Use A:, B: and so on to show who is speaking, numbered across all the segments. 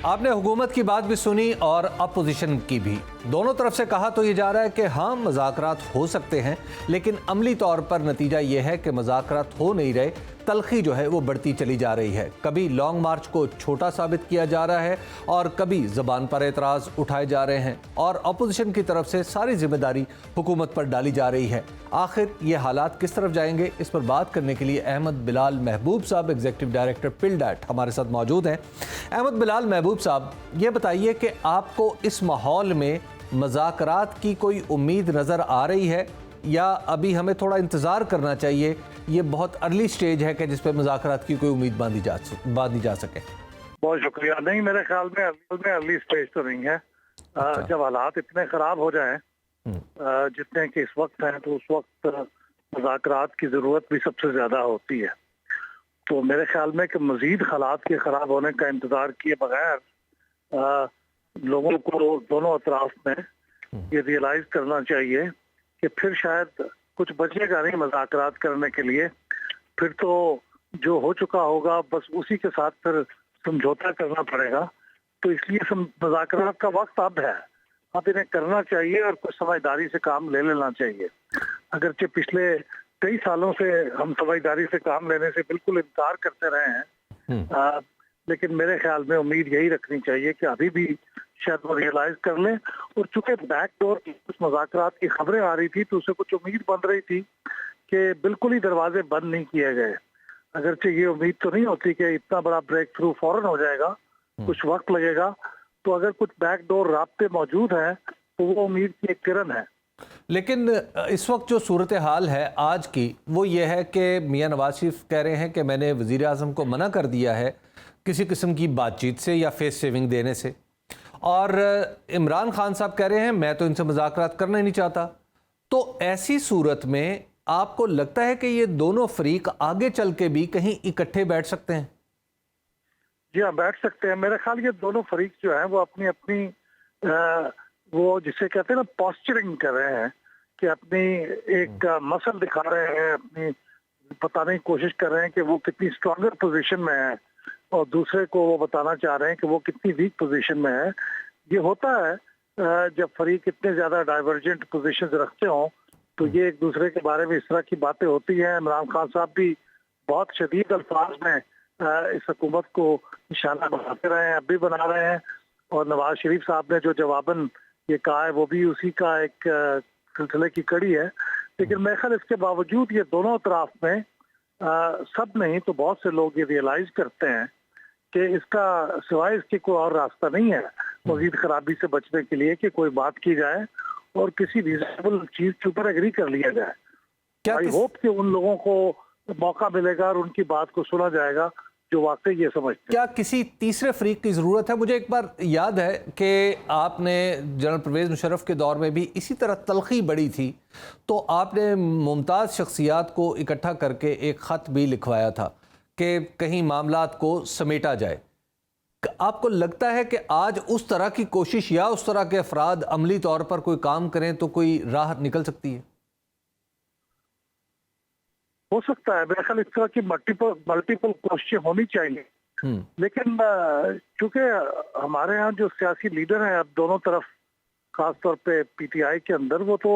A: आपने हुकूमत की बात भी सुनी और अपोजिशन की भी। दोनों तरफ से कहा तो ये जा रहा है कि हाँ मुज़ाकरात हो सकते हैं, लेकिन अमली तौर पर नतीजा ये है कि मुज़ाकरात हो नहीं रहे, तलखी जो है वो बढ़ती चली जा रही है। कभी लॉन्ग मार्च को छोटा साबित किया जा रहा है और कभी ज़बान पर एतराज़ उठाए जा रहे हैं और अपोजिशन की तरफ से सारी जिम्मेदारी हुकूमत पर डाली जा रही है। आखिर ये हालात किस तरफ जाएंगे, इस पर बात करने के लिए अहमद बिलाल महबूब साहब, एग्जीक्यूटिव डायरेक्टर पिल्डैट, हमारे साथ मौजूद हैं। अहमद बिलाल महबूब साहब, ये बताइए कि आपको इस माहौल में मुज़ाकरात की कोई उम्मीद नज़र आ रही है या अभी हमें थोड़ा इंतज़ार करना चाहिए? ये बहुत अर्ली स्टेज है कि जिस पर मुज़ाकरात की कोई उम्मीद बांधी जा सके।
B: बहुत शुक्रिया। नहीं, मेरे ख्याल में अर्ली स्टेज तो नहीं है। जब हालात इतने ख़राब हो जाएं जितने कि इस वक्त हैं, तो उस वक्त मुज़ाकरात की ज़रूरत भी सबसे ज़्यादा होती है। तो मेरे ख्याल में कि मज़ीद हालात के ख़राब होने का इंतज़ार किए बगैर लोगों को दोनों अतराफ में ये रियलाइज़ करना चाहिए कि फिर शायद कुछ बचेगा नहीं मुज़ाकरात करने के लिए। फिर तो जो हो चुका होगा बस उसी के साथ फिर समझौता करना पड़ेगा। तो इसलिए मुज़ाकरात का वक्त अब है, अब इन्हें करना चाहिए और कुछ समझदारी से काम ले लेना चाहिए। अगरचे पिछले कई सालों से हम समझदारी से काम लेने से बिल्कुल इनकार करते रहे हैं, लेकिन मेरे ख्याल में उम्मीद यही रखनी चाहिए कि अभी भी शायद वो रियलाइज कर लें। और चूंकि बैकडोर की कुछ मुज़ाकरात की खबरें आ रही थी तो उसे कुछ उम्मीद बन रही थी कि बिल्कुल ही दरवाजे बंद नहीं किए गए। अगरचे ये उम्मीद तो नहीं होती कि इतना बड़ा ब्रेक थ्रू फौरन हो जाएगा, कुछ वक्त लगेगा। तो अगर कुछ बैकडोर रास्ते मौजूद हैं तो वो उम्मीद की एक किरण है।
A: लेकिन इस वक्त जो सूरत हाल है आज की, वो ये है कि मियां नवाज शरीफ कह रहे हैं कि मैंने वज़ीर आज़म को मना कर दिया है किसी किस्म की बातचीत से या फेस सेविंग देने से, और इमरान खान साहब कह रहे हैं मैं तो इनसे मुज़ाकरात करना ही नहीं चाहता। तो ऐसी सूरत में आपको लगता है कि ये दोनों फरीक आगे चल के भी कहीं इकट्ठे बैठ सकते हैं?
B: जी हाँ, बैठ सकते हैं। मेरे ख्याल ये दोनों फरीक जो हैं वो अपनी अपनी वो जिसे कहते हैं ना पॉस्चरिंग कर रहे हैं कि अपनी एक मसल दिखा रहे हैं, अपनी बताने की कोशिश कर रहे हैं कि वो कितनी स्ट्रॉन्गर पोजीशन में है और दूसरे को वो बताना चाह रहे हैं कि वो कितनी वीक पोजीशन में है। ये होता है जब फरीक इतने ज़्यादा डाइवर्जेंट पोजीशंस रखते हों तो ये एक दूसरे के बारे में इस तरह की बातें होती हैं। इमरान खान साहब भी बहुत शदीद अल्फाज में इस हुकूमत को निशाना बनाते रहे हैं, अब भी बना रहे हैं। और नवाज शरीफ साहब ने जो जवाबन ये कहा है वो भी उसी का एक सिलसिले की कड़ी है। लेकिन मेरे ख्याल इसके बावजूद ये दोनों तरफ में सब नहीं तो बहुत से लोग ये रियलाइज करते हैं कि इसका सिवाय इसके कोई और रास्ता नहीं है मजीद खराबी से बचने के लिए कि कोई बात की जाए और किसी रीजनेबल चीज के ऊपर एग्री कर लिया जाए। आई होप कि उन लोगों को मौका मिलेगा और उनकी बात को सुना जाएगा जो वाकई ये समझते हैं।
A: क्या किसी तीसरे फरीक की ज़रूरत है? मुझे एक बार याद है कि आपने जनरल परवेज़ मुशर्रफ के दौर में भी इसी तरह तलखी बढ़ी थी, तो आपने मुमताज़ शख्सियात को इकट्ठा करके एक ख़त भी लिखवाया था कि कहीं मामलात को समेटा जाए। आपको लगता है कि आज उस तरह की कोशिश या उस तरह के अफराद अमली तौर पर कोई काम करें तो कोई राह निकल सकती है?
B: हो सकता है। मेरे ख्याल इस तरह की मल्टीपल कोशिशें होनी चाहिए। लेकिन चूंकि हमारे यहाँ जो सियासी लीडर हैं अब दोनों तरफ, खास तौर पे पीटीआई के अंदर, वो तो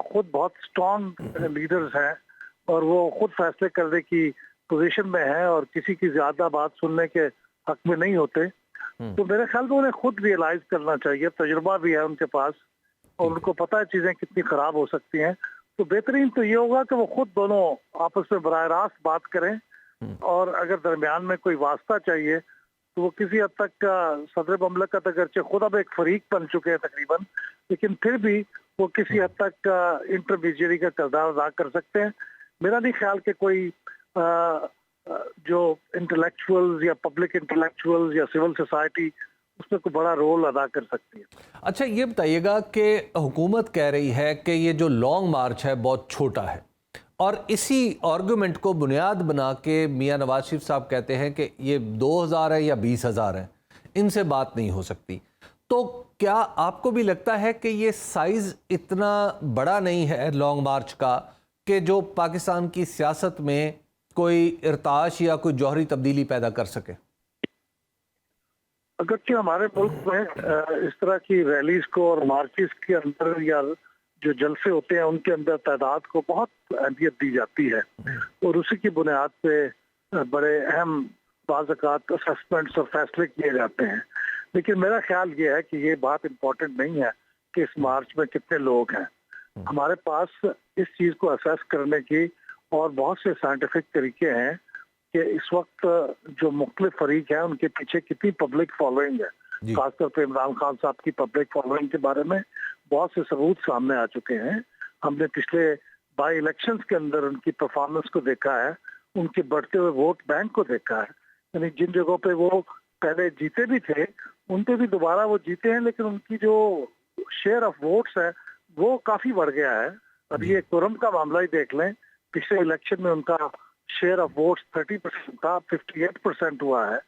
B: खुद बहुत स्ट्रॉन्ग लीडर्स हैं और वो खुद फैसले करने की पोजीशन में हैं और किसी की ज्यादा बात सुनने के हक में नहीं होते। तो मेरे ख्याल में उन्हें खुद रियलाइज करना चाहिए। तजुर्बा भी है उनके पास और उनको पता है चीजें कितनी खराब हो सकती हैं। तो बेहतरीन तो ये होगा कि वो खुद दोनों आपस में बराह रास्त बात करें और अगर दरमियान में कोई वास्ता चाहिए तो वो किसी हद तक सदर ममलकत अगरचे खुद अब एक फरीक बन चुके हैं तकरीबन, लेकिन फिर भी वो किसी हद तक इंटरमीडिएरी का किरदार अदा कर सकते हैं। मेरा नहीं ख्याल कि कोई जो इंटेलेक्चुअल्स या पब्लिक इंटेलेक्चुअल्स या सिविल सोसाइटी उसमें कोई बड़ा रोल अदा कर सकती है।
A: अच्छा, ये बताइएगा कि हुकूमत कह रही है कि ये जो लॉन्ग मार्च है बहुत छोटा है और इसी आर्गूमेंट को बुनियाद बना के मियां नवाज शरीफ साहब कहते हैं कि ये 2000 है या 20,000 है, इनसे बात नहीं हो सकती। तो क्या आपको भी लगता है कि ये साइज़ इतना बड़ा नहीं है लॉन्ग मार्च का कि जो पाकिस्तान की सियासत में कोई इर्ताश या कोई जौहरी तब्दीली पैदा कर सके?
B: अगरचे हमारे मुल्क में इस तरह की रैलीज को और मार्चेस के अंदर या जो जलसे होते हैं उनके अंदर तादाद को बहुत अहमियत दी जाती है और उसी की बुनियाद पे बड़े अहम बाज़ात असेसमेंट्स और फैसले किए जाते हैं। लेकिन मेरा ख्याल ये है कि ये बात इम्पोर्टेंट नहीं है कि इस मार्च में कितने लोग हैं। हमारे पास इस चीज़ को असेस करने की और बहुत से साइंटिफिक तरीके हैं कि इस वक्त जो मुख्तलिफ फरीक हैं उनके पीछे कितनी पब्लिक फॉलोइंग है। खासतौर पर इमरान खान साहब की पब्लिक फॉलोइंग के बारे में बहुत से सबूत सामने आ चुके हैं। हमने पिछले बाई इलेक्शंस के अंदर उनकी परफॉर्मेंस को देखा है, उनके बढ़ते हुए वोट बैंक को देखा है। यानी जिन जगहों पे वो पहले जीते भी थे उन पे भी दोबारा वो जीते हैं, लेकिन उनकी जो शेयर ऑफ वोट्स है वो काफी बढ़ गया है। अब ये कुरम का मामला ही देख लें, पिछले इलेक्शन में उनका शेयर ऑफ वोट्स 30% था, 58% हुआ है।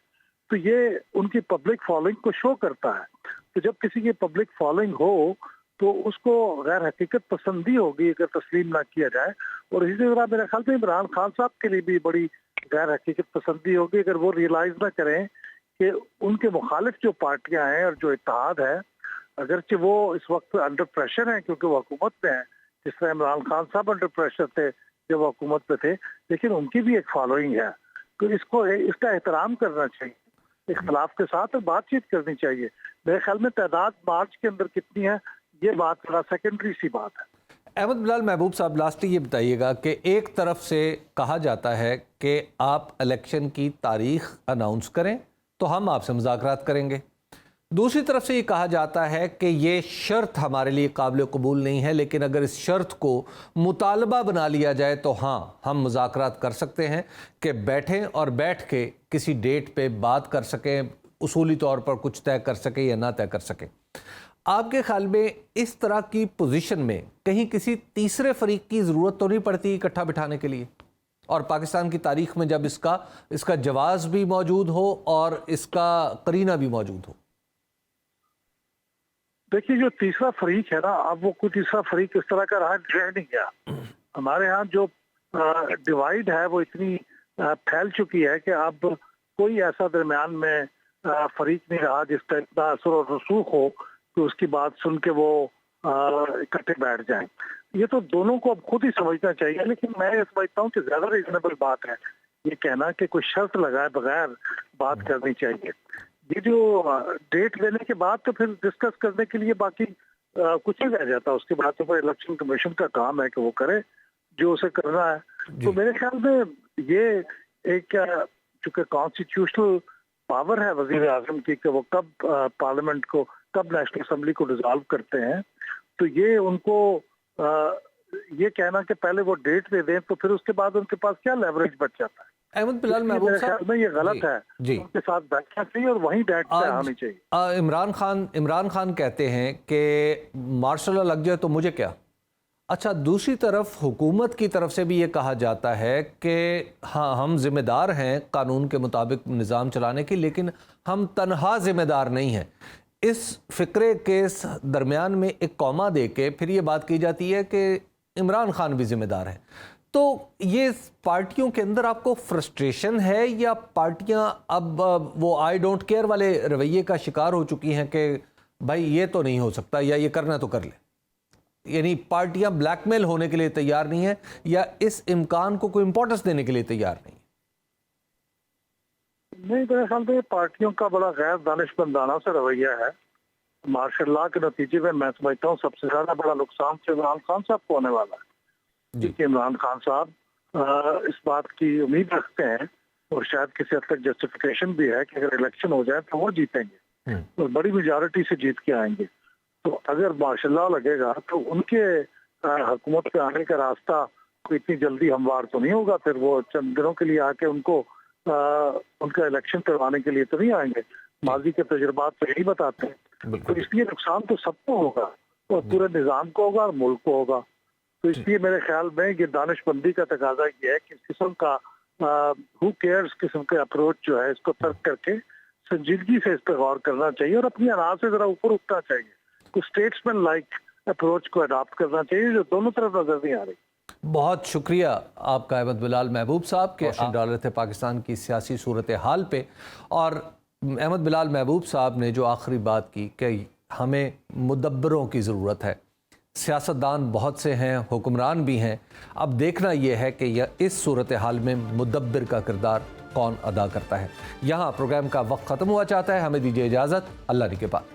B: तो ये उनकी पब्लिक फॉलोइंग को शो करता है। तो जब किसी की पब्लिक फॉलोइंग हो तो उसको गैर हकीकत पसंदी होगी अगर तस्लीम ना किया जाए। और इसी तरह मेरे ख्याल में इमरान खान साहब के लिए भी बड़ी गैर हकीकत पसंदी होगी अगर वो रियलाइज ना करें कि उनके मुखालिफ जो पार्टियां हैं और जो इत्तेहाद है, अगरचे वो इस वक्त अंडर प्रेशर हैं क्योंकि वो हुकूमत में है, जिस तरह इमरान खान साहब अंडर प्रेशर थे जब वो हुकूमत में थे, लेकिन उनकी भी एक फॉलोइंग है। तो इसका एहतराम करना चाहिए, इख्तलाफ के साथ बातचीत करनी चाहिए। मेरे ख्याल में तादाद मार्च के अंदर कितनी है ये बात थोड़ा सेकेंडरी सी बात है।
A: अहमद बिलाल महबूब साहब, लास्टली ये बताइएगा कि एक तरफ से कहा जाता है कि आप इलेक्शन की तारीख अनाउंस करें तो हम आपसे मुज़ाकरात करेंगे, दूसरी तरफ से ये कहा जाता है कि ये शर्त हमारे लिए काबिल कबूल नहीं है, लेकिन अगर इस शर्त को मुतालबा बना लिया जाए तो हाँ हम मुज़ाकरात कर सकते हैं कि बैठें और बैठ के किसी डेट पे बात कर सकें, उसूली तौर पर कुछ तय कर सकें या ना तय कर सकें। आपके ख्याल में इस तरह की पोजीशन में कहीं किसी तीसरे फरीक की ज़रूरत तो नहीं पड़ती इकट्ठा बिठाने के लिए, और पाकिस्तान की तारीख में जब इसका जवाज़ भी मौजूद हो और इसका करीना भी मौजूद हो?
B: देखिए, जो तीसरा फरीक है ना, अब वो कोई तीसरा फरीक इस तरह का रहा नहीं गया। हमारे यहाँ जो डिवाइड है वो इतनी फैल चुकी है कि अब कोई ऐसा दरमियान में फरीक नहीं रहा जिसका इतना असर और रसूख हो कि उसकी बात सुन के वो इकट्ठे बैठ जाएं। ये तो दोनों को अब खुद ही समझना चाहिए, लेकिन मैं ये समझता हूँ कि ज्यादा रीजनेबल बात है ये कहना कि कोई शर्त लगाए बगैर बात करनी चाहिए। ये जो डेट लेने के बाद तो फिर डिस्कस करने के लिए बाकी कुछ नहीं रह जाता। उसके बाद तो फिर इलेक्शन कमीशन का काम है कि वो करे जो उसे करना है। तो मेरे ख्याल में ये एक चूंकि कॉन्स्टिट्यूशनल पावर है वजीर आजम की कि वो कब पार्लियामेंट को, कब नेशनल असेंबली को डिसॉल्व करते हैं, तो ये उनको ये कहना कि पहले वो डेट दे दें तो फिर उसके बाद उनके पास क्या लेवरेज बच जाता है।
A: अहमद बिलाल महबूब साहब,
B: में ये गलत है जी, उनके साथ बैठना चाहिए और वहीं डेट पे आनी चाहिए।
A: इमरान खान कहते हैं कि मार्शल लॉ लग जाए तो मुझे क्या। अच्छा, दूसरी तरफ हुकूमत की तरफ से भी ये कहा जाता है कि हाँ हम जिम्मेदार हैं कानून के मुताबिक निज़ाम चलाने की, लेकिन हम तनहा जिम्मेदार नहीं हैं। इस फिक्रे के दरमियान में एक कौमा दे के फिर ये बात की जाती है कि इमरान खान भी जिम्मेदार हैं। तो ये पार्टियों के अंदर आपको फ्रस्ट्रेशन है या पार्टियां अब वो आई डोंट केयर वाले रवैये का शिकार हो चुकी हैं कि भाई ये तो नहीं हो सकता या ये करना तो कर ले, यानी पार्टियां ब्लैकमेल होने के लिए तैयार नहीं है या इस इम्कान को कोई इंपॉर्टेंस देने के लिए तैयार नहीं?
B: नहीं, मेरे ख्याल में पार्टियों का बड़ा गैर दानिशमंदाना सा रवैया है। मार्शल लॉ के नतीजे में मैं समझता हूँ सबसे ज्यादा बड़ा नुकसान तो इमरान खान साहब को होने वाला है, क्योंकि इमरान खान साहब इस बात की उम्मीद रखते हैं और शायद किसी हद तक जस्टिफिकेशन भी है कि अगर इलेक्शन हो जाए तो वो जीतेंगे और बड़ी मेजॉरिटी से जीत के आएंगे। तो अगर मार्शल लॉ लगेगा तो उनके हुकूमत पे आने का रास्ता कोई इतनी जल्दी हमवार तो नहीं होगा। फिर वो चंद दिनों के लिए आके उनको उनका इलेक्शन करवाने के लिए तो नहीं आएंगे। माजी के तजुर्बात तो यही बताते हैं। तो इसलिए नुकसान तो सबको होगा और पूरे निज़ाम को होगा और मुल्क को होगा। तो इसलिए मेरे ख्याल में ये दानिशमंदी का तकाजा ये है कि इस किस्म का हु केयर्स किस्म के अप्रोच जो है इसको तर्क करके संजीदगी से इस पर गौर करना चाहिए और अपनी अनाज से जरा ऊपर उठना चाहिए। कुछ स्टेट्समैन लाइक अप्रोच को अडॉप्ट करना चाहिए जो दोनों तरफ नजर नहीं आ रही।
A: बहुत शुक्रिया आपका अहमद बिलाल महबूब साहब के रोशनी डाल रहे थे पाकिस्तान की सियासी सूरत हाल पे। और अहमद बिलाल महबूब साहब ने जो आखिरी बात की कि हमें मुदब्बरों की ज़रूरत है, सियासतदान बहुत से हैं, हुक्मरान भी हैं, अब देखना यह है कि यह इस सूरत हाल में मुदब्बिर का किरदार कौन अदा करता है। यहाँ प्रोग्राम का वक्त ख़त्म हुआ चाहता है, हमें दीजिए इजाज़त, अल्लाह ने के बाद।